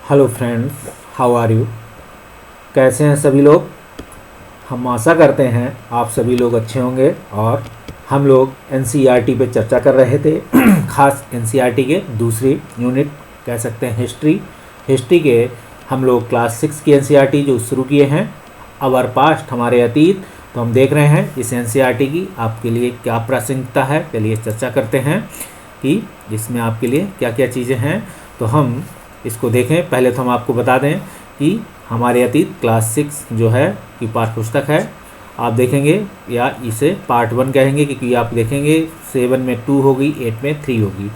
Hello friends, how are you. कैसे हैं सभी लोग। हम आशा करते हैं आप सभी लोग अच्छे होंगे। और हम लोग एनसीईआरटी पे चर्चा कर रहे थे खास एनसीईआरटी के दूसरी यूनिट कह सकते हैं हिस्ट्री के हम लोग क्लास 6 की एनसीईआरटी जो शुरू किए हैं अवर पास्ट हमारे अतीत। तो हम देख रहे हैं इस एनसीईआरटी की आपके लिए क्या प्रासंगिकता है। चलिए चर्चा करते हैं कि इसमें आपके लिए क्या क्या चीज़ें हैं। तो हम इसको देखें। पहले तो हम आपको बता दें कि हमारे अतीत क्लास 6 जो है कि पाठ्य पुस्तक है। आप देखेंगे या इसे पार्ट 1 कहेंगे क्योंकि आप देखेंगे 7 में 2 होगी, 8 में 3 होगी।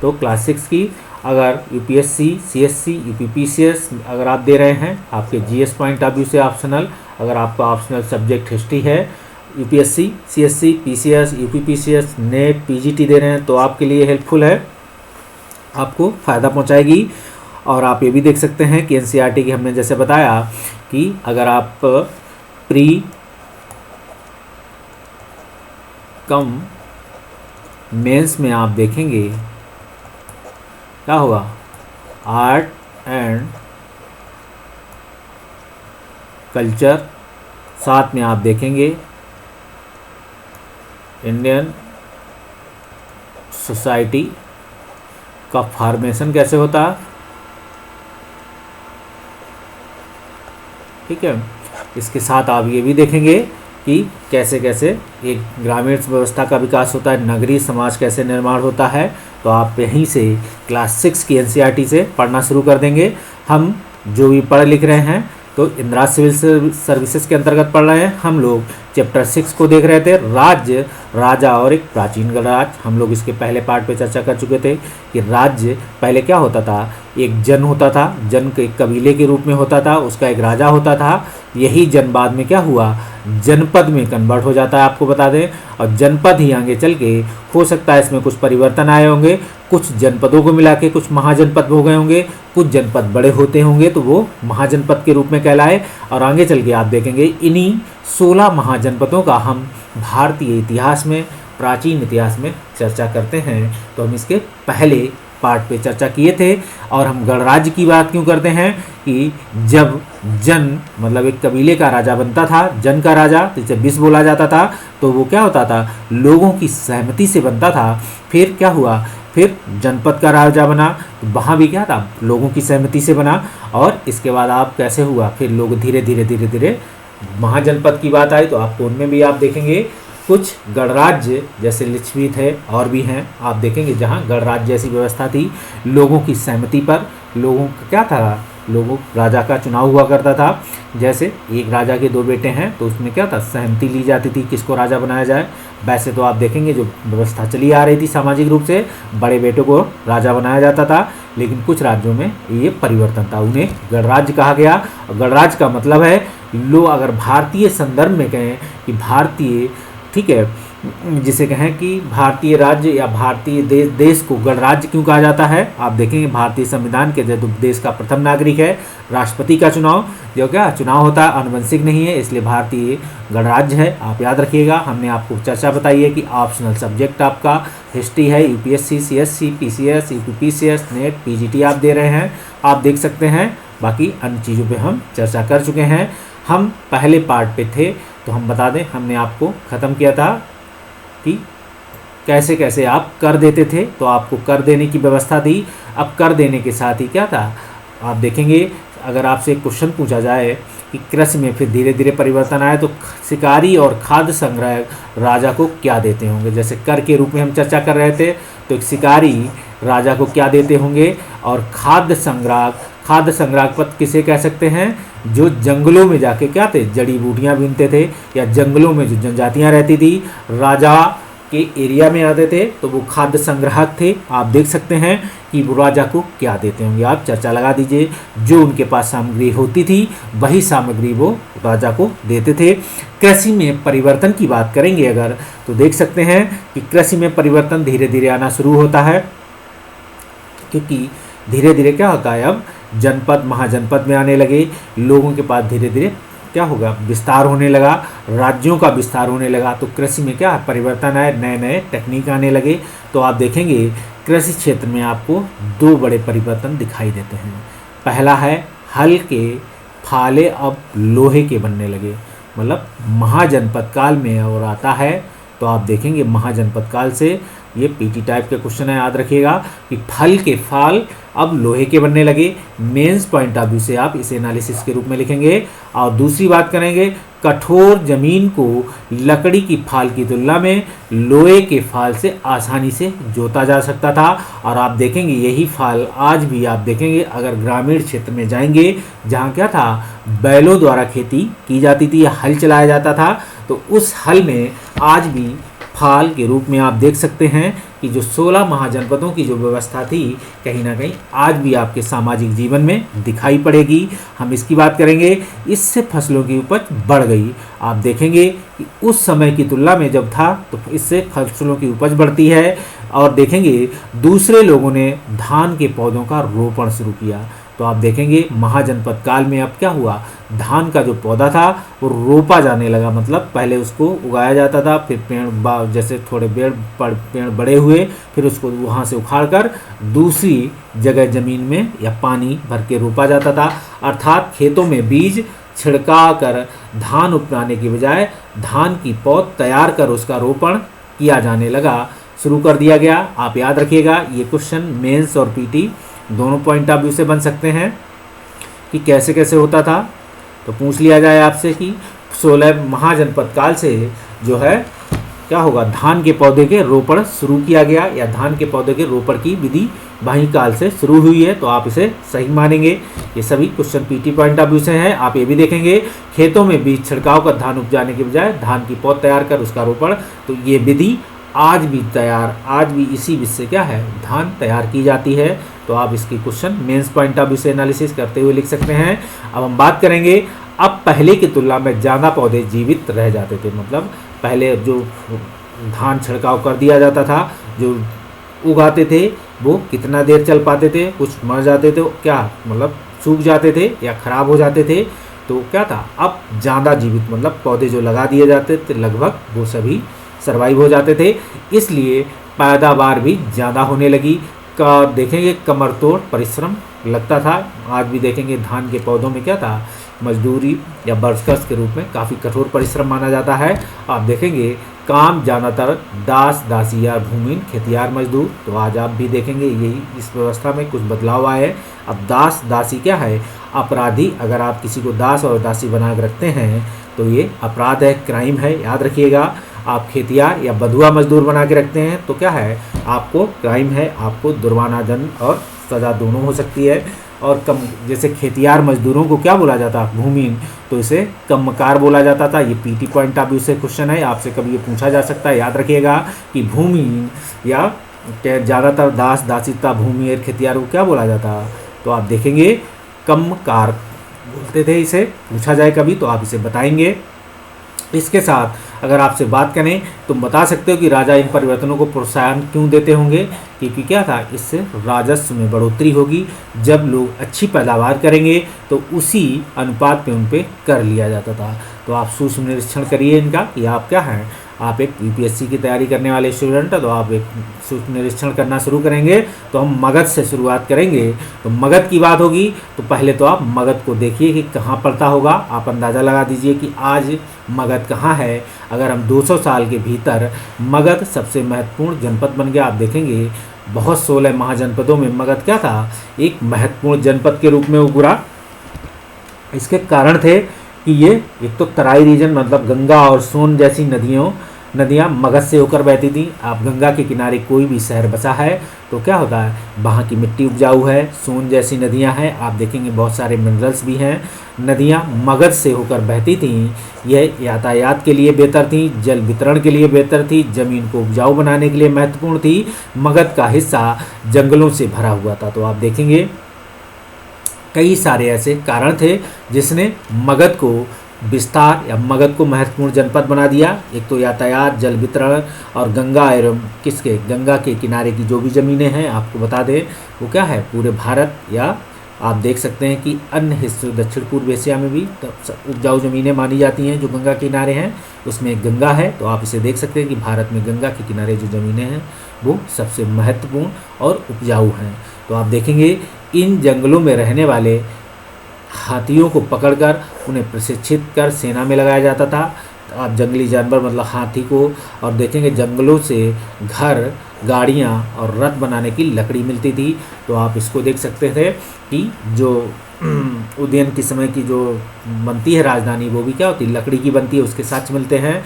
तो क्लास 6 की अगर यूपीएससी, सीएससी, यूपीपीसीएस अगर आप दे रहे हैं आपके जीएस पॉइंट ऑफ व्यू से ऑप्शनल, अगर आपका ऑप्शनल सब्जेक्ट हिस्ट्री है, UPSC, CSC, PCS, UPPCS, NET, PGT दे रहे हैं तो आपके लिए हेल्पफुल है, आपको फ़ायदा पहुंचाएगी। और आप ये भी देख सकते हैं कि एनसीईआरटी की हमने जैसे बताया कि अगर आप प्री कम मेंस में आप देखेंगे क्या होगा, आर्ट एंड कल्चर, साथ में आप देखेंगे इंडियन सोसाइटी का फॉर्मेशन कैसे होता है, ठीक है। इसके साथ आप ये भी देखेंगे कि कैसे कैसे एक ग्रामीण व्यवस्था का विकास होता है, नगरीय समाज कैसे निर्माण होता है। तो आप यहीं से क्लास 6 की एनसीईआरटी से पढ़ना शुरू कर देंगे। हम जो भी पढ़ लिख रहे हैं तो इंदिरा सिविल सर्विसेज के अंतर्गत पढ़ रहे हैं। हम लोग चैप्टर 6 को देख रहे थे, राज्य, राजा और एक प्राचीन गणराज्य। हम लोग इसके पहले पार्ट पे चर्चा कर चुके थे कि राज्य पहले क्या होता था, एक जन होता था, जन के कबीले के रूप में होता था, उसका एक राजा होता था। यही जन बाद में क्या हुआ, जनपद में कन्वर्ट हो जाता है, आपको बता दें। और जनपद ही आगे चल के हो सकता है इसमें कुछ परिवर्तन आए होंगे, कुछ जनपदों को मिला के कुछ महाजनपद हो गए होंगे, कुछ जनपद बड़े होते होंगे तो वो महाजनपद के रूप में कहलाए। और आगे चल के आप देखेंगे इन्हीं 16 महाजनपदों का हम भारतीय इतिहास में, प्राचीन इतिहास में चर्चा करते हैं। तो हम इसके पहले पार्ट पे चर्चा किए थे। और हम गणराज्य की बात क्यों करते हैं कि जब जन मतलब एक कबीले का राजा बनता था, जन का राजा जिसे बिस बोला जाता था, तो वो क्या होता था, लोगों की सहमति से बनता था। फिर क्या हुआ, फिर जनपद का राजा बना तो वहाँ भी क्या था, लोगों की सहमति से बना। और इसके बाद आप कैसे हुआ, फिर लोग धीरे धीरे महाजनपद की बात आई तो आपको उनमें भी आप देखेंगे कुछ गणराज्य जैसे लिच्छवी है और भी हैं, आप देखेंगे जहाँ गणराज्य जैसी व्यवस्था थी, लोगों की सहमति पर, लोगों का क्या था, लोगों राजा का चुनाव हुआ करता था। जैसे एक राजा के 2 बेटे हैं तो उसमें क्या था, सहमति ली जाती थी किसको राजा बनाया जाए। वैसे तो आप देखेंगे जो व्यवस्था चली आ रही थी सामाजिक रूप से, बड़े बेटों को राजा बनाया जाता था, लेकिन कुछ राज्यों में ये परिवर्तन था, उन्हें गणराज्य कहा गया। गणराज्य का मतलब है लोग अगर भारतीय संदर्भ में कहें कि भारतीय, ठीक है, जिसे कहें कि भारतीय राज्य या भारतीय देश को गणराज्य क्यों कहा जाता है। आप देखेंगे भारतीय संविधान के जो देश का प्रथम नागरिक है, राष्ट्रपति का चुनाव जो क्या चुनाव होता है आनुवंशिक नहीं है, इसलिए भारतीय गणराज्य है। आप याद रखिएगा, हमने आपको चर्चा बताई है कि ऑप्शनल सब्जेक्ट आपका हिस्ट्री है, UPSC, CSC, PCS, UPPCS, NET, PGT आप दे रहे हैं, आप देख सकते हैं। बाकी अन्य चीज़ों पे हम चर्चा कर चुके हैं। हम पहले पार्ट पे थे तो हम बता दें, हमने आपको ख़त्म किया था कि कैसे कैसे आप कर देते थे, तो आपको कर देने की व्यवस्था थी। अब कर देने के साथ ही क्या था, आप देखेंगे अगर आपसे एक क्वेश्चन पूछा जाए कि कृषि में फिर धीरे धीरे परिवर्तन आया तो शिकारी और खाद्य संग्रह राजा को क्या देते होंगे। जैसे कर के रूप में हम चर्चा कर रहे थे तो एक शिकारी राजा को क्या देते होंगे, और खाद्य संग्राहक पद किसे कह सकते हैं, जो जंगलों में जाके क्या थे, जड़ी बूटियां बीनते थे, या जंगलों में जो जनजातियां रहती थी राजा के एरिया में आते थे तो वो खाद्य संग्राहक थे। आप देख सकते हैं कि वो राजा को क्या देते होंगे, आप चर्चा लगा दीजिए। जो उनके पास सामग्री होती थी वही सामग्री वो राजा को देते थे। कृषि में परिवर्तन की बात करेंगे अगर तो देख सकते हैं कि कृषि में परिवर्तन धीरे धीरे आना शुरू होता है, क्योंकि धीरे धीरे क्या होता है, अब जनपद महाजनपद में आने लगे, लोगों के पास धीरे धीरे क्या होगा, विस्तार होने लगा, राज्यों का विस्तार होने लगा। तो कृषि में क्या परिवर्तन आए, नए नए टेक्निक आने लगे। तो आप देखेंगे कृषि क्षेत्र में आपको 2 बड़े परिवर्तन दिखाई देते हैं। पहला है हल के फाले अब लोहे के बनने लगे, मतलब महाजनपद काल में और आता है। तो आप देखेंगे महाजनपद काल से, ये पीटी टाइप के क्वेश्चन है, याद रखिएगा कि फल के फाल अब लोहे के बनने लगे। मेंस पॉइंट ऑफ व्यू से आप इसे एनालिसिस के रूप में लिखेंगे। और दूसरी बात करेंगे, कठोर जमीन को लकड़ी की फाल की तुलना में लोहे के फाल से आसानी से जोता जा सकता था। और आप देखेंगे यही फाल आज भी आप देखेंगे, अगर ग्रामीण क्षेत्र में जाएंगे जहाँ क्या था, बैलों द्वारा खेती की जाती थी या हल चलाया जाता था, तो उस हल में आज भी फाल के रूप में आप देख सकते हैं कि जो 16 महाजनपदों की जो व्यवस्था थी, कहीं ना कहीं आज भी आपके सामाजिक जीवन में दिखाई पड़ेगी। हम इसकी बात करेंगे, इससे फसलों की उपज बढ़ गई। आप देखेंगे कि उस समय की तुलना में जब था तो इससे फसलों की उपज बढ़ती है। और देखेंगे दूसरे लोगों ने धान के पौधों का रोपण शुरू किया। तो आप देखेंगे महाजनपद काल में अब क्या हुआ, धान का जो पौधा था वो रोपा जाने लगा, मतलब पहले उसको उगाया जाता था, फिर पेड़ जैसे थोड़े पेड़ बड़े हुए, फिर उसको वहाँ से उखाड़ कर दूसरी जगह ज़मीन में या पानी भर के रोपा जाता था। अर्थात खेतों में बीज छिड़का कर धान उपजाने की बजाय धान की पौध तैयार कर उसका रोपण किया जाने लगा, शुरू कर दिया गया। आप याद रखिएगा, ये क्वेश्चन मेंस और पीटी दोनों पॉइंट ऑफ व्यू से बन सकते हैं कि कैसे कैसे होता था। तो पूछ लिया जाए आपसे कि 16 महाजनपद काल से जो है क्या होगा, धान के पौधे के रोपण शुरू किया गया या धान के पौधे के रोपण की विधि वहीं काल से शुरू हुई है। तो आप इसे सही मानेंगे। ये सभी question PT point of view से हैं। आप ये भी देखेंगे, खेतों में बीज छिड़काव कर धान उपजाने के बजाय धान की पौध तैयार कर उसका रोपण, तो ये विधि आज भी इसी विधि से क्या है, धान तैयार की जाती है। तो आप इसकी question mains point of view से एनालिसिस करते हुए लिख सकते हैं। अब हम बात करेंगे, अब पहले की तुलना में ज़्यादा पौधे जीवित रह जाते थे, मतलब पहले जो धान छिड़काव कर दिया जाता था, जो उगाते थे वो कितना देर चल पाते थे, कुछ मर जाते थे, क्या मतलब सूख जाते थे या खराब हो जाते थे। तो क्या था, अब ज़्यादा जीवित मतलब पौधे जो लगा दिए जाते थे लगभग वो सभी सर्वाइव हो जाते थे, इसलिए पैदावार भी ज़्यादा होने लगी। का देखेंगे कमर तोड़ परिश्रम लगता था। आज भी देखेंगे धान के पौधों में क्या था, मजदूरी या वर्कर्स के रूप में काफ़ी कठोर परिश्रम माना जाता है। आप देखेंगे काम ज़्यादातर दास दासी या भूमिहीन खेतियार मजदूर। तो आज आप भी देखेंगे यही इस व्यवस्था में कुछ बदलाव आए हैं। अब दास दासी क्या है, अपराधी। अगर आप किसी को दास और दासी बना के रखते हैं तो ये अपराध है, क्राइम है, याद रखिएगा। आप खेतियार या बधुआ मजदूर बना के रखते हैं तो क्या है, आपको क्राइम है, आपको जुर्माना दंड और सज़ा दोनों हो सकती है। और कम जैसे खेतियार मजदूरों को क्या बोला जाता, भूमिहीन, तो इसे कम्मकार बोला जाता था। ये पीटी पॉइंट ऑफ व्यू से क्वेश्चन है, आपसे कभी ये पूछा जा सकता है। याद रखिएगा कि भूमिहीन या ज़्यादातर दास दासीता भूमिहीन खेतियार को क्या बोला जाता, तो आप देखेंगे कम्मकार बोलते थे। इसे पूछा जाए कभी तो आप इसे बताएंगे। इसके साथ अगर आपसे बात करें तो बता सकते हो कि राजा इन परिवर्तनों को प्रोत्साहन क्यों देते होंगे, क्योंकि क्या था, इससे राजस्व में बढ़ोतरी होगी। जब लोग अच्छी पैदावार करेंगे तो उसी अनुपात पे उन पे कर लिया जाता था। तो आप सूक्ष्म निरीक्षण करिए इनका कि आप क्या हैं, आप एक यूपीएससी की तैयारी करने वाले स्टूडेंट हैं, तो आप एक सूक्ष्म निरीक्षण करना शुरू करेंगे। तो हम मगध से शुरुआत करेंगे। तो मगध की बात होगी तो पहले तो आप मगध को देखिए कि कहाँ पड़ता होगा। आप अंदाज़ा लगा दीजिए कि आज मगध कहाँ है। अगर हम 200 साल के भीतर मगध सबसे महत्वपूर्ण जनपद बन गया। आप देखेंगे बहुत 16 महाजनपदों में मगध क्या था, एक महत्वपूर्ण जनपद के रूप में उभरा। इसके कारण थे कि ये एक तो तराई रीजन, मतलब गंगा और सोन जैसी नदियाँ मगध से होकर बहती थी। आप गंगा के किनारे कोई भी शहर बसा है तो क्या होता है, वहाँ की मिट्टी उपजाऊ है, सोन जैसी नदियाँ हैं। आप देखेंगे बहुत सारे मिनरल्स भी हैं। नदियाँ मगध से होकर बहती थीं। यह यातायात के लिए बेहतर थी, जल वितरण के लिए बेहतर थी, ज़मीन को उपजाऊ बनाने के लिए महत्वपूर्ण थी। मगध का हिस्सा जंगलों से भरा हुआ था। तो आप देखेंगे कई सारे ऐसे कारण थे जिसने मगध को विस्तार या मगध को महत्वपूर्ण जनपद बना दिया। एक तो यातायात, जल वितरण और गंगा एवं गंगा के किनारे की जो भी ज़मीनें हैं, आपको बता दें वो क्या है, पूरे भारत या आप देख सकते हैं कि अन्य हिस्सों दक्षिण पूर्व एशिया में भी उपजाऊ ज़मीनें मानी जाती हैं जो गंगा के किनारे हैं। उसमें गंगा है तो आप इसे देख सकते हैं कि भारत में गंगा के किनारे जो ज़मीनें हैं वो सबसे महत्वपूर्ण और उपजाऊ हैं। तो आप देखेंगे इन जंगलों में रहने वाले हाथियों को पकड़कर उन्हें प्रशिक्षित कर सेना में लगाया जाता था। तो आप जंगली जानवर मतलब हाथी को, और देखेंगे जंगलों से घर, गाड़ियाँ और रथ बनाने की लकड़ी मिलती थी। तो आप इसको देख सकते थे कि जो उदयन के समय की जो बनती है राजधानी, वो भी क्या होती है, लकड़ी की बनती है, उसके साक्ष्य मिलते हैं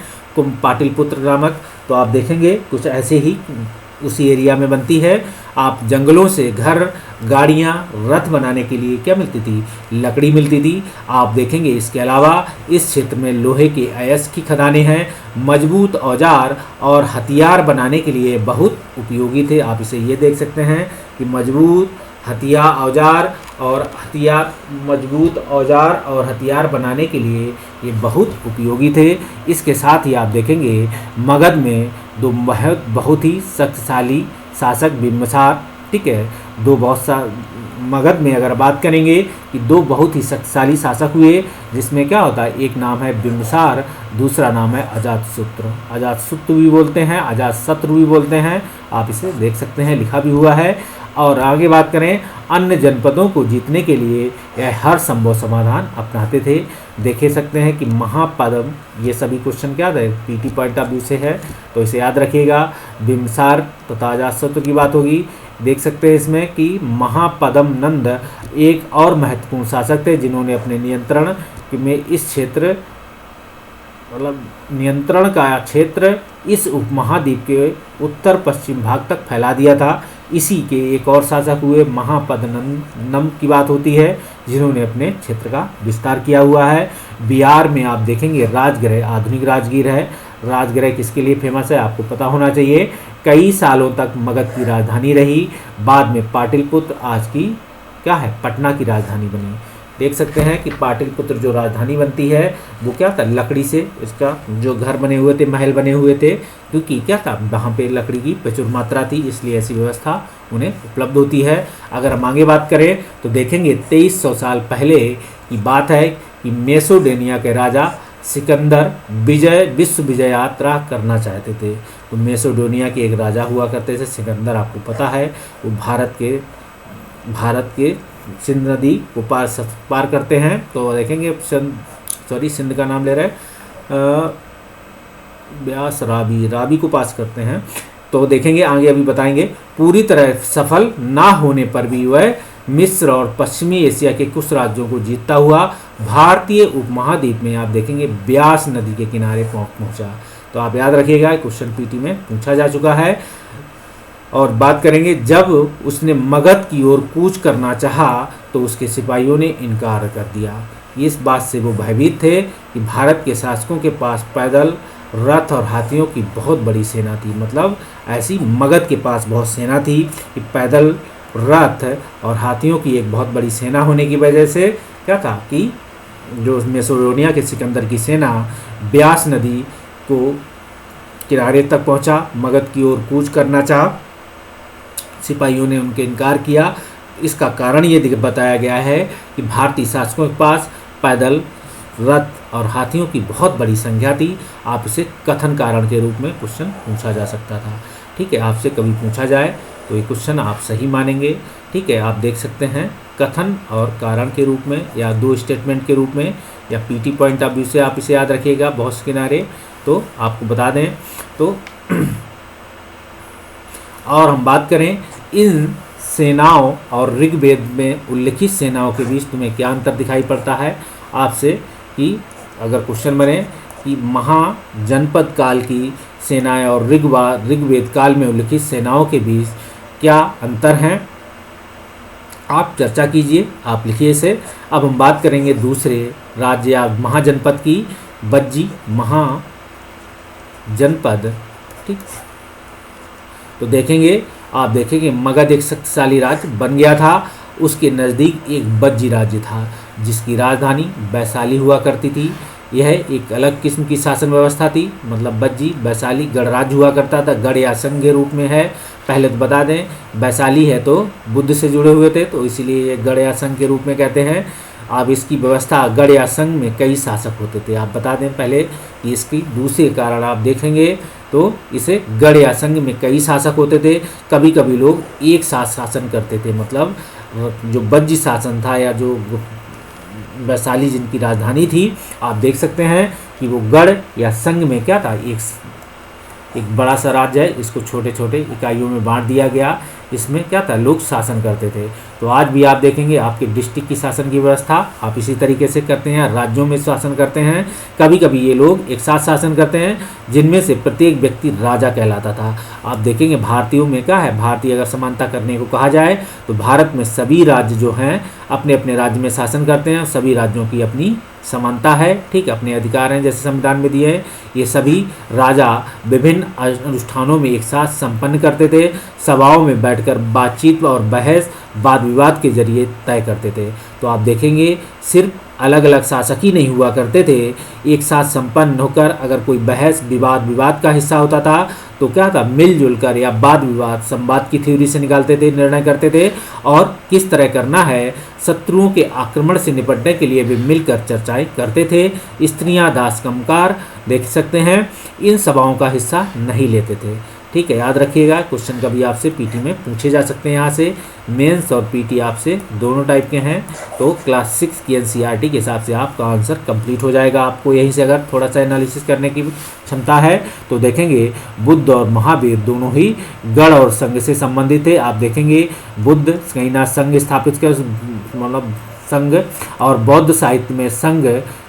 पाटलिपुत्र नामक। तो आप देखेंगे कुछ ऐसे ही उसी एरिया में बनती है। आप जंगलों से घर, गाड़ियाँ, रथ बनाने के लिए क्या मिलती थी, लकड़ी मिलती थी। आप देखेंगे इसके अलावा इस क्षेत्र में लोहे के अयस्क की खदानें हैं, मजबूत औजार और हथियार बनाने के लिए बहुत उपयोगी थे। आप इसे ये देख सकते हैं कि मजबूत औजार और हथियार बनाने के लिए ये बहुत उपयोगी थे। इसके साथ ही आप देखेंगे मगध में दो बहुत ही शक्तिशाली शासक बिम्बिसार, ठीक है, मगध में अगर बात करेंगे कि दो बहुत ही शक्तिशाली शासक हुए, जिसमें क्या होता है, एक नाम है बिम्बिसार, दूसरा नाम है अजातशत्रु। अजातशत्रु भी बोलते हैं, अजातशत्रु भी बोलते हैं। आप इसे देख सकते हैं, लिखा भी हुआ है। और आगे बात करें, अन्य जनपदों को जीतने के लिए यह हर संभव समाधान अपनाते थे। देखे सकते हैं कि महापद्म, ये सभी क्वेश्चन क्या है, पीटी पॉइंट ऑफ व्यू से है, तो इसे याद रखिएगा। बिम्बिसार तथा अजातशत्रु की बात होगी। देख सकते हैं इसमें कि महापद्म नंद एक और महत्वपूर्ण शासक थे, जिन्होंने अपने नियंत्रण में इस क्षेत्र मतलब नियंत्रण का क्षेत्र इस उपमहाद्वीप के उत्तर पश्चिम भाग तक फैला दिया था। इसी के एक और शासक हुए महापद्मनम की बात होती है, जिन्होंने अपने क्षेत्र का विस्तार किया हुआ है। बिहार में आप देखेंगे राजगृह, आधुनिक राजगीर है। राजगृह किसके लिए फेमस है, आपको पता होना चाहिए। कई सालों तक मगध की राजधानी रही, बाद में पाटलिपुत्र आज की क्या है, पटना की राजधानी बनी। देख सकते हैं कि पाटलिपुत्र जो राजधानी बनती है वो क्या था, लकड़ी से इसका जो घर बने हुए थे, महल बने हुए थे, क्योंकि क्या था, वहाँ पे लकड़ी की प्रचुर मात्रा थी, इसलिए ऐसी व्यवस्था उन्हें उपलब्ध होती है। अगर हम आगे बात करें तो देखेंगे 2300 साल पहले की बात है कि मेसोपोटामिया के राजा सिकंदर विश्व विजय यात्रा करना चाहते थे। तो मेसोपोटामिया के एक राजा हुआ करते थे सिकंदर, आपको पता है, वो भारत के सिंध नदी को पार करते हैं। तो देखेंगे सिंध का नाम ले रहे हैं, ब्यास रावी को पास करते हैं। तो देखेंगे आगे, अभी बताएंगे। पूरी तरह सफल ना होने पर भी वह मिस्र और पश्चिमी एशिया के कुछ राज्यों को जीतता हुआ भारतीय उपमहाद्वीप में आप देखेंगे ब्यास नदी के किनारे पहुंचा। तो आप याद रखिएगा, क्वेश्चन पीटी में पूछा जा चुका है। और बात करेंगे, जब उसने मगध की ओर कूच करना चाहा तो उसके सिपाहियों ने इनकार कर दिया। इस बात से वो भयभीत थे कि भारत के शासकों के पास पैदल, रथ और हाथियों की बहुत बड़ी सेना थी। मतलब ऐसी मगध के पास बहुत सेना थी कि पैदल, रथ और हाथियों की एक बहुत बड़ी सेना होने की वजह से क्या था कि जो मेसोपोटामिया के सिकंदर की सेना ब्यास नदी को किनारे तक पहुंचा, मगध की ओर कूच करना चाहा, सिपाहियों ने उनके इनकार किया। इसका कारण ये बताया गया है कि भारतीय शासकों के पास पैदल, रथ और हाथियों की बहुत बड़ी संख्या थी। आप इसे कथन कारण के रूप में क्वेश्चन पूछा जा सकता था। ठीक है, आपसे कभी पूछा जाए तो ये क्वेश्चन आप सही मानेंगे। ठीक है, आप देख सकते हैं कथन और कारण के रूप में, या दो स्टेटमेंट के रूप में, या पीटी पॉइंट ऑफ व्यू से आप इसे याद रखिएगा बहुत से किनारे। तो आपको बता दें तो और हम बात करें इन सेनाओं और ऋग्वेद में उल्लिखित सेनाओं के बीच तुम्हें क्या अंतर दिखाई पड़ता है आपसे, कि अगर क्वेश्चन बने कि महाजनपद काल की सेनाएं और ऋग्वेद काल में उल्लिखित सेनाओं के बीच क्या अंतर हैं, आप चर्चा कीजिए, आप लिखिए इसे। अब हम बात करेंगे दूसरे राज्य या महाजनपद की, बज्जी महाजनपद। ठीक, तो देखेंगे, आप देखेंगे मगध एक शक्तिशाली राज्य बन गया था। उसके नज़दीक एक बज्जी राज्य था जिसकी राजधानी वैशाली हुआ करती थी। यह एक अलग किस्म की शासन व्यवस्था थी। मतलब बज्जी वैशाली गणराज्य हुआ करता था, गढ़ या संघ के रूप में है। पहले तो बता दें, वैशाली है तो बुद्ध से जुड़े हुए थे, तो इसीलिए ये गढ़ या संघ के रूप में कहते हैं। अब इसकी व्यवस्था गढ़ या संघ में कई शासक होते थे। आप बता दें पहले कि इसकी दूसरे कारण आप देखेंगे तो इसे गढ़ या संघ में कई शासक होते थे, कभी कभी लोग एक साथ शासन करते थे। मतलब जो बज्जी शासन था या जो वैशाली जिनकी राजधानी थी, आप देख सकते हैं कि वो गढ़ या संघ में क्या था, एक बड़ा सा राज्य है, इसको छोटे छोटे इकाइयों में बांट दिया गया। इसमें क्या था, लोग शासन करते थे। तो आज भी आप देखेंगे आपके डिस्ट्रिक्ट की शासन की व्यवस्था आप इसी तरीके से करते हैं, राज्यों में शासन करते हैं। कभी कभी ये लोग एक साथ शासन करते हैं, जिनमें से प्रत्येक व्यक्ति राजा कहलाता था। आप देखेंगे भारतीयों में क्या है, भारतीय अगर समानता करने को कहा जाए तो भारत में सभी राज्य जो हैं अपने अपने राज्य में शासन करते हैं, सभी राज्यों की अपनी समानता है, ठीक है, अपने अधिकार हैं जैसे संविधान में दिए हैं। ये सभी राजा विभिन्न अनुष्ठानों में एक साथ संपन्न करते थे, सभाओं में बैठकर बातचीत और बहस वाद विवाद के जरिए तय करते थे। तो आप देखेंगे सिर्फ अलग अलग शासक ही नहीं हुआ करते थे, एक साथ संपन्न होकर अगर कोई बहस विवाद का हिस्सा होता था तो क्या था, मिलजुल कर या वाद विवाद संवाद की थ्योरी से निकालते थे, निर्णय करते थे और किस तरह करना है। शत्रुओं के आक्रमण से निपटने के लिए भी मिलकर चर्चाएं करते थे। स्त्रियां दास कामगार देख सकते हैं इन सभाओं का हिस्सा नहीं लेते थे, ठीक है, याद रखिएगा। क्वेश्चन कभी आपसे पीटी में पूछे जा सकते हैं। यहाँ से मेंस और पीटी आपसे दोनों टाइप के हैं। तो क्लास 6 की एनसीईआरटी के हिसाब से आपका आंसर कंप्लीट हो जाएगा। आपको यहीं से अगर थोड़ा सा एनालिसिस करने की क्षमता है तो देखेंगे बुद्ध और महावीर दोनों ही गढ़ और संघ से संबंधित थे। आप देखेंगे बुद्ध कहीं ना संघ स्थापित कर, मतलब संघ, और बौद्ध साहित्य में संघ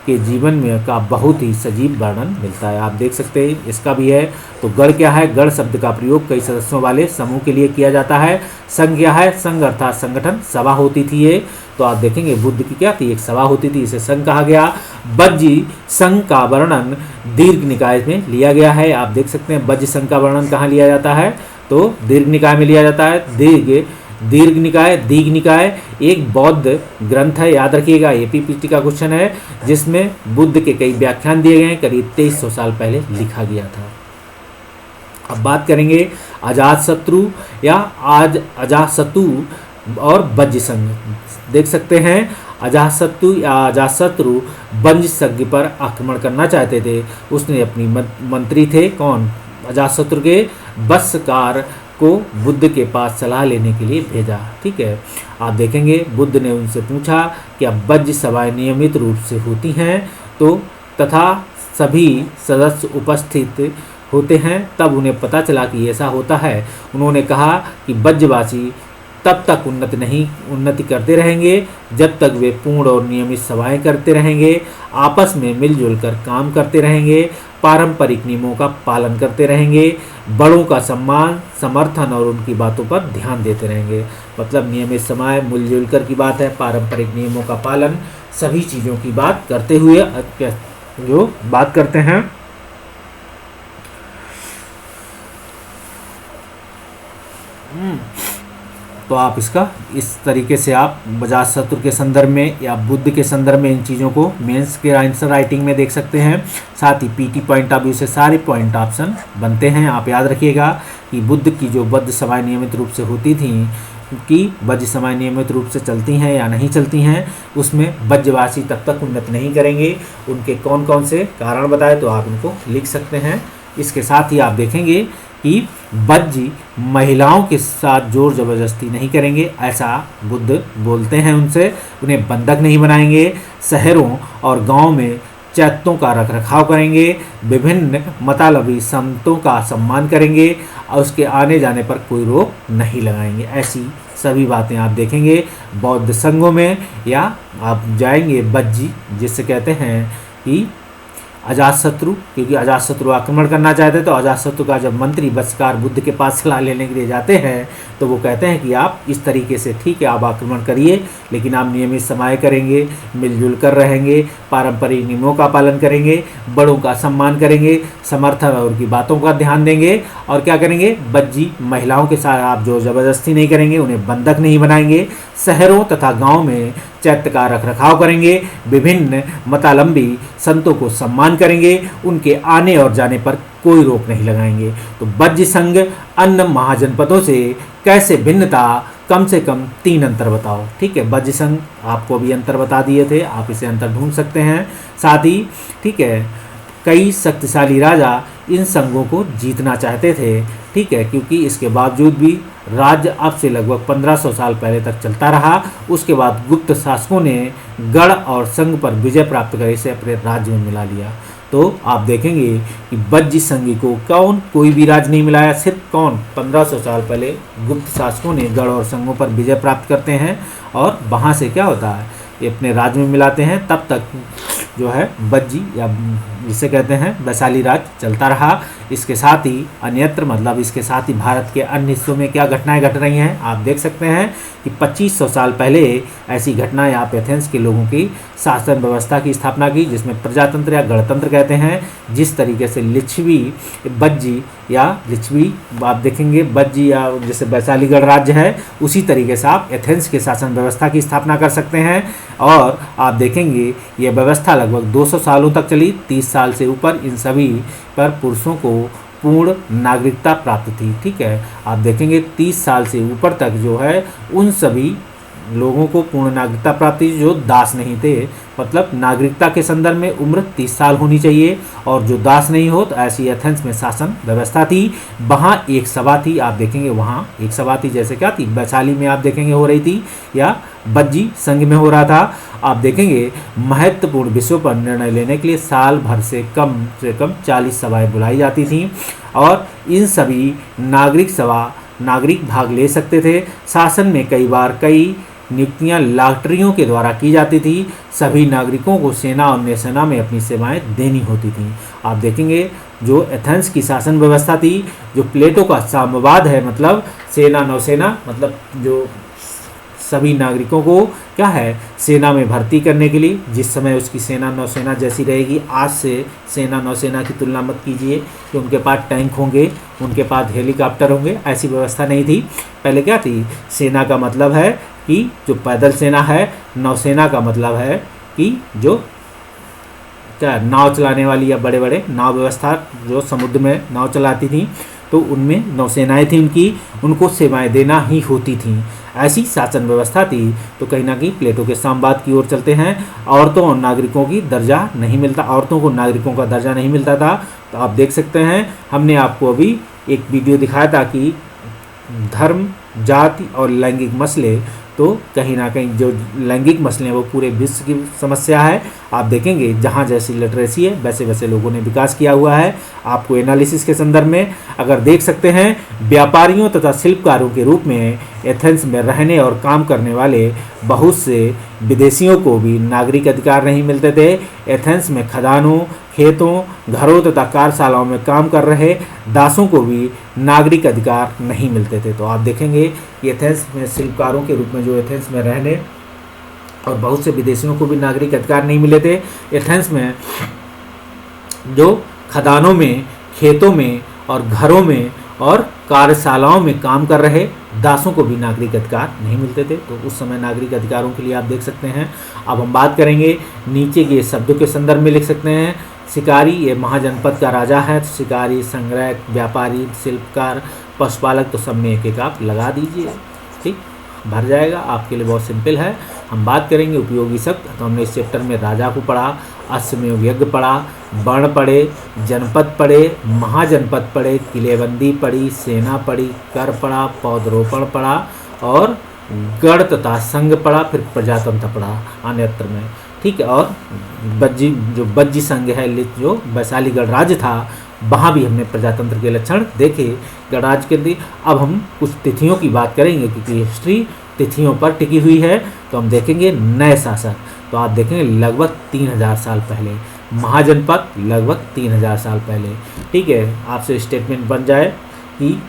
के जीवन में का बहुत ही सजीव वर्णन मिलता है। आप देख सकते हैं इसका भी है। तो गढ़ क्या है, गढ़ शब्द का प्रयोग कई सदस्यों वाले समूह के लिए किया जाता है। संघ क्या है, संघ अर्थात संगठन, सभा होती थी ये। तो आप देखेंगे बुद्ध की क्या थी, एक सभा होती थी, इसे संघ कहा गया। बज्जी संघ का वर्णन दीर्घ निकाय में लिया गया है। आप देख सकते हैं बज्ज संघ का वर्णन कहाँ लिया जाता है, तो दीर्घ निकाय में लिया जाता है। दीर्घ निकाय एक बौद्ध ग्रंथ है, याद रखिएगा, एपीपीटी का क्वेश्चन है, जिसमें बुद्ध के कई व्याख्यान दिए गए हैं, करीब 2300 साल पहले लिखा गया था। अब बात करेंगे अजातशत्रु या अजातशत्रु और बज्ज संघ। देख सकते हैं अजातशत्रु बज्ज संघ पर आक्रमण करना चाहते थे। उसने अपनी मंत्री थे कौन, अजातशत्रु के बस्सकार को बुद्ध के पास सलाह लेने के लिए भेजा, ठीक है। आप देखेंगे बुद्ध ने उनसे पूछा कि अब बज्ज सभाएं नियमित रूप से होती हैं तो तथा सभी सदस्य उपस्थित होते हैं, तब उन्हें पता चला कि ऐसा होता है। उन्होंने कहा कि बज्जवासी तब तक उन्नति करते रहेंगे जब तक वे पूर्ण और नियमित सभाएं करते रहेंगे, आपस में मिलजुल कर काम करते रहेंगे, पारंपरिक नियमों का पालन करते रहेंगे, बड़ों का सम्मान समर्थन और उनकी बातों पर ध्यान देते रहेंगे। मतलब नियमित समय, मिलजुल कर की बात है, पारंपरिक नियमों का पालन, सभी चीज़ों की बात करते हुए जो बात करते हैं। तो आप इसका इस तरीके से आप अजातशत्रु के संदर्भ में या बुद्ध के संदर्भ में इन चीज़ों को मेंस के आंसर राइटिंग में देख सकते हैं। साथ ही पीटी पॉइंट ऑफ व्यू से सारे पॉइंट ऑप्शन बनते हैं। आप याद रखिएगा कि बुद्ध की जो बद्ध सभाएं नियमित रूप से होती थी, कि बज्ज सभाएं नियमित रूप से चलती हैं या नहीं चलती हैं, उसमें बज्जवासी तब तक उन्नति नहीं करेंगे। उनके कौन कौन से कारण बताए तो आप इनको लिख सकते हैं। इसके साथ ही आप देखेंगे कि बज्जी महिलाओं के साथ जोर जबरदस्ती नहीं करेंगे, ऐसा बुद्ध बोलते हैं उनसे। उन्हें बंधक नहीं बनाएंगे, शहरों और गांव में चैत्यों का रखरखाव करेंगे, विभिन्न मतालबी संतों का सम्मान करेंगे और उसके आने जाने पर कोई रोक नहीं लगाएंगे। ऐसी सभी बातें आप देखेंगे बौद्ध संघों में, या आप जाएंगे बज्जी जिससे कहते हैं कि अजातशत्रु, क्योंकि अजातशत्रु आक्रमण करना चाहते तो अजातशत्रु का जब मंत्री बस्सकार बुद्ध के पास सलाह लेने के लिए जाते हैं तो वो कहते हैं कि आप इस तरीके से, ठीक है, आप आक्रमण करिए लेकिन आप नियमित समय करेंगे, मिलजुल कर रहेंगे, पारंपरिक नियमों का पालन करेंगे, बड़ों का सम्मान करेंगे, समर्थन और उनकी बातों का ध्यान देंगे, और क्या करेंगे, बज्जी महिलाओं के साथ आप जोर जबरदस्ती नहीं करेंगे, उन्हें बंधक नहीं बनाएंगे, शहरों तथा गाँव में चैत्य का रखरखाव करेंगे, विभिन्न मतालंबी संतों को सम्मान करेंगे, उनके आने और जाने पर कोई रोक नहीं लगाएंगे। तो बज्ज संघ अन्य महाजनपदों से कैसे भिन्न था, कम से कम 3 अंतर बताओ, ठीक है। बज्ज संघ आपको भी अंतर बता दिए थे, आप इसे अंतर ढूंढ सकते हैं। साथ ही, ठीक है, कई शक्तिशाली राजा इन संघों को जीतना चाहते थे, ठीक है, क्योंकि इसके बावजूद भी राज्य अब से लगभग 1500 साल पहले तक चलता रहा। उसके बाद गुप्त शासकों ने गढ़ और संघ पर विजय प्राप्त कर इसे अपने राज्य में मिला लिया। तो आप देखेंगे कि बज्जी संघी को कोई भी राज नहीं मिलाया, सिर्फ 1500 साल पहले गुप्त शासकों ने गढ़ और संघों पर विजय प्राप्त करते हैं और वहाँ से क्या होता है, ये अपने राज्य में मिलाते हैं। तब तक जो है बज्जी या जिसे कहते हैं वैशाली राज चलता रहा। इसके साथ ही अन्यत्र मतलब इसके साथ ही भारत के अन्य हिस्सों में क्या घटनाएं घट रही हैं, आप देख सकते हैं कि 2500 साल पहले ऐसी घटनाएं आप एथेंस के लोगों की शासन व्यवस्था की स्थापना की, जिसमें प्रजातंत्र या गणतंत्र कहते हैं। जिस तरीके से लिच्छवी बज्जी या लिच्छवी आप देखेंगे बज्जी या जैसे वैशालीगढ़ राज्य है, उसी तरीके से आप एथेंस के शासन व्यवस्था की स्थापना कर सकते हैं। और आप देखेंगे ये व्यवस्था लगभग 200 सालों तक चली। 30 साल से ऊपर इन सभी पर पुरुषों को पूर्ण नागरिकता प्राप्त थी, ठीक है। आप देखेंगे 30 साल से ऊपर तक जो है उन सभी लोगों को पूर्ण नागरिकता प्राप्त थी जो दास नहीं थे। मतलब नागरिकता के संदर्भ में उम्र 30 साल होनी चाहिए, और जो दास नहीं हो तो ऐसी एथेंस में शासन व्यवस्था थी। वहाँ एक सभा थी, आप देखेंगे वहाँ एक सभा थी, जैसे क्या थी वैशाली में आप देखेंगे हो रही थी या बज्जी संघ में हो रहा था। आप देखेंगे महत्वपूर्ण विषयों पर निर्णय लेने के लिए साल भर से कम 40 सभाएं बुलाई जाती थीं, और इन सभी नागरिक भाग ले सकते थे। शासन में कई नियुक्तियां लॉटरियों के द्वारा की जाती थी। सभी नागरिकों को सेना और नौसेना में अपनी सेवाएं देनी होती थीं। आप देखेंगे जो एथेंस की शासन व्यवस्था थी, जो प्लेटो का साम्यवाद है, मतलब सेना नौसेना, मतलब जो सभी नागरिकों को क्या है सेना में भर्ती करने के लिए, जिस समय उसकी सेना नौसेना जैसी रहेगी, आज से सेना नौसेना की तुलना मत कीजिए कि उनके पास टैंक होंगे, उनके पास हेलीकॉप्टर होंगे, ऐसी व्यवस्था नहीं थी। पहले क्या थी, सेना का मतलब है कि जो पैदल सेना है, नौसेना का मतलब है कि जो क्या नाव चलाने वाली या बड़े बड़े नाव व्यवस्था जो समुद्र में नाव चलाती थी, तो उनमें नौसेनाएँ थी, उनको सेवाएं देना ही होती थी। ऐसी शासन व्यवस्था थी। तो कहीं ना कहीं प्लेटो के साम्यवाद की ओर चलते हैं। औरतों और नागरिकों की दर्जा नहीं मिलता, औरतों को नागरिकों का दर्जा नहीं मिलता था। तो आप देख सकते हैं, हमने आपको अभी एक वीडियो दिखाया था कि धर्म, जाति और लैंगिक मसले, तो कहीं ना कहीं जो लैंगिक मसले हैं वो पूरे विश्व की समस्या है। आप देखेंगे जहाँ जैसी लिटरेसी है वैसे वैसे लोगों ने विकास किया हुआ है। आपको एनालिसिस के संदर्भ में अगर देख सकते हैं, व्यापारियों तथा शिल्पकारों के रूप में एथेंस में रहने और काम करने वाले बहुत से विदेशियों को भी नागरिक अधिकार नहीं मिलते थे। एथेंस में खदानों, खेतों, घरों तथा कार्यशालाओं में काम कर रहे दासों को भी नागरिक अधिकार नहीं मिलते थे। तो आप देखेंगे कि एथेंस में शिल्पकारों के रूप में जो एथेंस में रहने और बहुत से विदेशियों को भी नागरिक अधिकार नहीं मिले थे। एथेंस में जो खदानों में, खेतों में और घरों में और कार्यशालाओं में काम कर रहे दासों को भी नागरिक अधिकार नहीं मिलते थे। तो उस समय नागरिक अधिकारों के लिए आप देख सकते हैं। अब हम बात करेंगे नीचे के शब्दों के संदर्भ में लिख सकते हैं। शिकारी ये महाजनपद का राजा है। शिकारी, संग्रहक, व्यापारी, शिल्पकार, पशुपालक, तो सब में एक एक आप लगा दीजिए, ठीक, भर जाएगा। आपके लिए बहुत सिंपल है। हम बात करेंगे उपयोगी शब्द। तो हमने इस चैप्टर में राजा को पढ़ा, अश्वमेध यज्ञ पढ़ा, वर्ण पढ़े, जनपद पढ़े, महाजनपद पढ़े, किलेबंदी पढ़ी, सेना पढ़ी, कर पढ़ा, पौधरोपण पढ़ा और गढ़ तथा संघ पढ़ा, फिर प्रजातंत्र पढ़ा अन्यत्र में, ठीक है। और बज्जी संघ है, जो वैशालीगढ़ राज्य था, वहाँ भी हमने प्रजातंत्र के लक्षण देखे गणराज्य के अंदर। अब हम कुछ तिथियों की बात करेंगे क्योंकि हिस्ट्री तिथियों पर टिकी हुई है। तो हम देखेंगे नए शासक। तो आप देखेंगे लगभग 3000 साल पहले, महाजनपद लगभग 3000 साल पहले, ठीक है। आपसे स्टेटमेंट बन जाए कि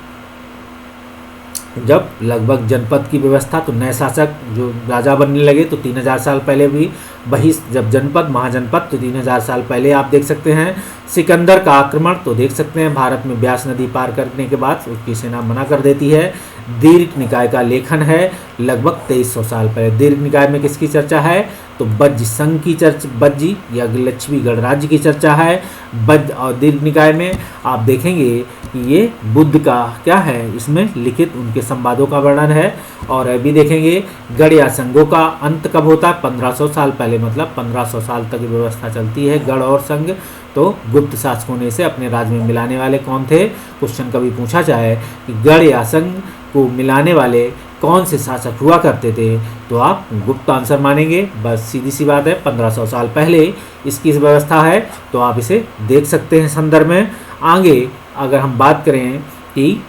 जब लगभग जनपद की व्यवस्था, तो नए शासक जो राजा बनने लगे तो 3000 साल पहले भी वही, जब जनपद महाजनपद तो 3000 साल पहले आप देख सकते हैं। सिकंदर का आक्रमण, तो देख सकते हैं भारत में ब्यास नदी पार करने के बाद उसकी सेना मना कर देती है। दीर्घ निकाय का लेखन है लगभग 2300 साल पहले। दीर्घ निकाय में किसकी चर्चा है? तो बज्जी संघ की चर्चा, बज्जी या लक्ष्मी गणराज्य की चर्चा है। बज्ज और दीर्घ निकाय में आप देखेंगे कि ये बुद्ध का क्या है, इसमें लिखित उनके संवादों का वर्णन है। और अभी देखेंगे गढ़ या संघों का अंत कब होता है? 1500 साल पहले, मतलब 1500 साल तक व्यवस्था चलती है गढ़ और संघ। तो गुप्त शासकों ने इसे अपने राज्य में मिलाने वाले कौन थे? क्वेश्चन कभी पूछा जाए कि गढ़ या संघ को मिलाने वाले कौन से शासक हुआ करते थे, तो आप गुप्त आंसर मानेंगे। बस सीधी सी बात है, 1500 साल पहले इसकी व्यवस्था है, तो आप इसे देख सकते हैं संदर्भ में। आगे अगर हम बात करें कि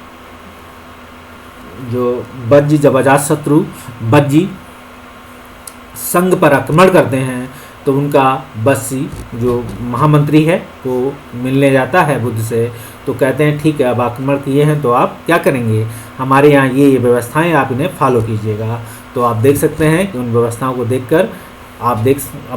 जो बज्जी जब अजातशत्रु बज्जी संघ पर आक्रमण करते हैं तो उनका बस्सी जो महामंत्री है वो मिलने जाता है बुद्ध से, तो कहते हैं ठीक है अब आक्रमण किए हैं तो आप क्या करेंगे, हमारे यहाँ ये व्यवस्थाएं आप इन्हें फॉलो कीजिएगा। तो आप देख सकते हैं कि उन व्यवस्थाओं को देखकर अब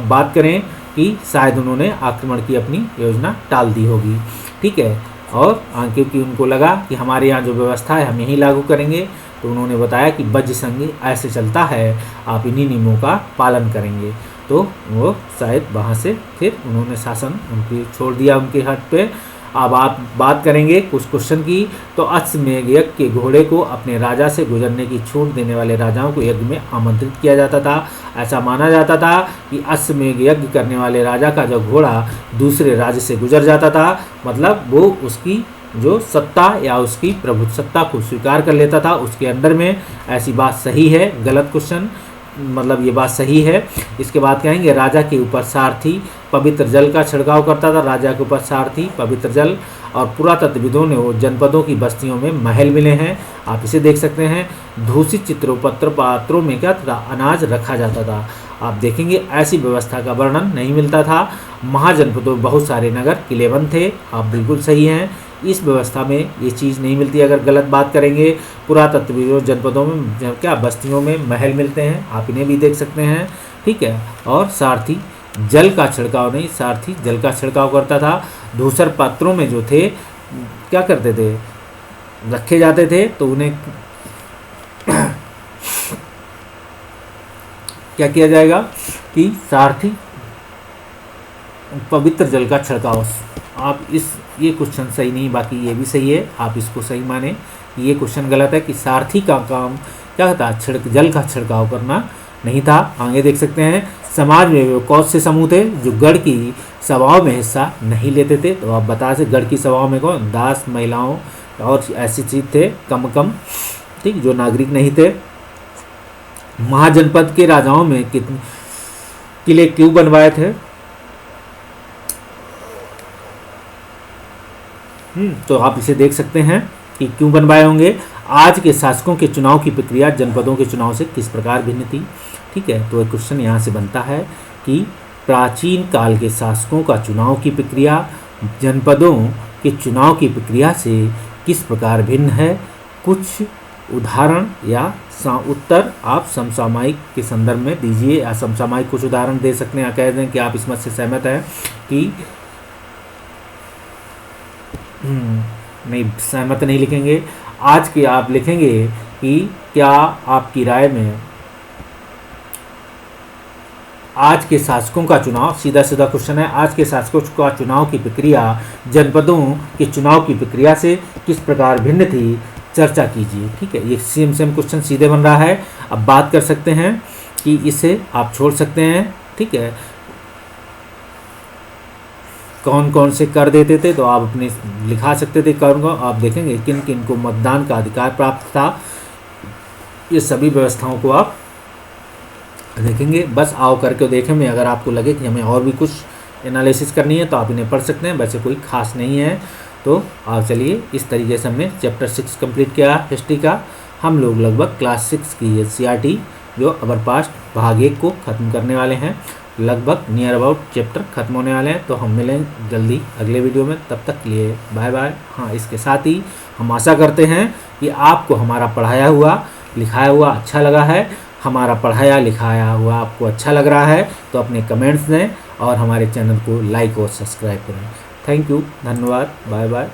बात करें कि शायद उन्होंने आक्रमण की अपनी योजना टाल दी होगी, ठीक है। और क्योंकि उनको लगा कि हमारे यहाँ जो व्यवस्था है हम यही लागू करेंगे, तो उन्होंने बताया कि बज्ज संघ ऐसे चलता है, आप इन्हीं नियमों का पालन करेंगे। तो वो शायद वहाँ से फिर उन्होंने शासन उनकी छोड़ दिया उनके हट पे। अब आप बात करेंगे कुछ क्वेश्चन की, तो अश्वमेध यज्ञ के घोड़े को अपने राजा से गुजरने की छूट देने वाले राजाओं को यज्ञ में आमंत्रित किया जाता था। ऐसा माना जाता था कि अश्वमेध यज्ञ करने वाले राजा का जो घोड़ा दूसरे राज्य से गुजर जाता था, मतलब वो उसकी जो सत्ता या उसकी प्रभुसत्ता को स्वीकार कर लेता था उसके अंडर में। ऐसी बात सही है? गलत क्वेश्चन, मतलब ये बात सही है। इसके बाद कहेंगे राजा के ऊपर सारथी पवित्र जल का छिड़काव करता था। राजा के ऊपर सारथी पवित्र जल, और पुरातत्वविदों ने वो जनपदों की बस्तियों में महल मिले हैं, आप इसे देख सकते हैं। दूषित चित्रों पत्र पात्रों में क्या था? अनाज रखा जाता था। आप देखेंगे ऐसी व्यवस्था का वर्णन नहीं मिलता था। महाजनपदों बहुत सारे नगर किलेबंद थे, आप बिल्कुल सही हैं। इस व्यवस्था में ये चीज़ नहीं मिलती। अगर गलत बात करेंगे, पुरातत्व जनपदों में क्या बस्तियों में महल मिलते हैं, आप इन्हें भी देख सकते हैं, ठीक है। और सारथी जल का छिड़काव नहीं, सारथी जल का छिड़काव करता था। धूसर पात्रों में जो थे क्या करते थे? रखे जाते थे, तो उन्हें क्या किया जाएगा कि सारथी पवित्र जल का छिड़काव। आप ये क्वेश्चन सही नहीं, बाकी ये भी सही है, आप इसको सही माने। ये क्वेश्चन गलत है कि सारथी का काम क्या था? जल का छिड़काव करना नहीं था। आगे देख सकते हैं समाज में वो कौन से समूह थे जो गढ़ की सभाओं में हिस्सा नहीं लेते थे, तो आप बता से गढ़ की सभाओं में कौन? दास, महिलाओं और ऐसी चीज़ थे कम, ठीक, जो नागरिक नहीं थे। महाजनपद के राजाओं में कितने किले क्यों बनवाए थे? तो आप इसे देख सकते हैं कि क्यों बनवाए होंगे। आज के शासकों के चुनाव की प्रक्रिया जनपदों के चुनाव से किस प्रकार भिन्न थी, ठीक है। तो एक क्वेश्चन यहाँ से बनता है कि प्राचीन काल के शासकों का चुनाव की प्रक्रिया जनपदों के चुनाव की प्रक्रिया से किस प्रकार भिन्न है। कुछ उदाहरण या उत्तर आप समसामयिक के संदर्भ में दीजिए, या समसामयिक कुछ उदाहरण दे सकते हैं, या कह दें कि आप इसमें से सहमत हैं कि नहीं, सहमत नहीं लिखेंगे। आज के आप लिखेंगे कि क्या आपकी राय में आज के शासकों का चुनाव, सीधा क्वेश्चन है, आज के शासकों का चुनाव की प्रक्रिया जनपदों के चुनाव की प्रक्रिया से किस प्रकार भिन्न थी, चर्चा कीजिए, ठीक है। ये सेम क्वेश्चन सीधे बन रहा है। अब बात कर सकते हैं कि इसे आप छोड़ सकते हैं, ठीक है। कौन कौन से कर देते थे, तो आप अपने लिखा सकते थे कर को। आप देखेंगे किन किन को मतदान का अधिकार प्राप्त था, ये सभी व्यवस्थाओं को आप देखेंगे। बस आओ करके देखें में, अगर आपको लगे कि हमें और भी कुछ एनालिसिस करनी है तो आप इन्हें पढ़ सकते हैं, वैसे कोई खास नहीं है। तो आप चलिए, इस तरीके से हमने चैप्टर 6 कंप्लीट किया हिस्ट्री का। हम लोग लगभग क्लास 6 की NCERT जो अवर पास्ट भाग 1 को ख़त्म करने वाले हैं, लगभग नियर अबाउट चैप्टर ख़त्म होने वाले हैं। तो हम मिलें जल्दी अगले वीडियो में, तब तक के लिए बाय बाय। हाँ, इसके साथ ही हम आशा करते हैं कि आपको हमारा पढ़ाया हुआ लिखाया हुआ अच्छा लगा है। हमारा पढ़ाया लिखाया हुआ आपको अच्छा लग रहा है तो अपने कमेंट्स दें और हमारे चैनल को लाइक और सब्सक्राइब करें। थैंक यू, धन्यवाद, बाय बाय।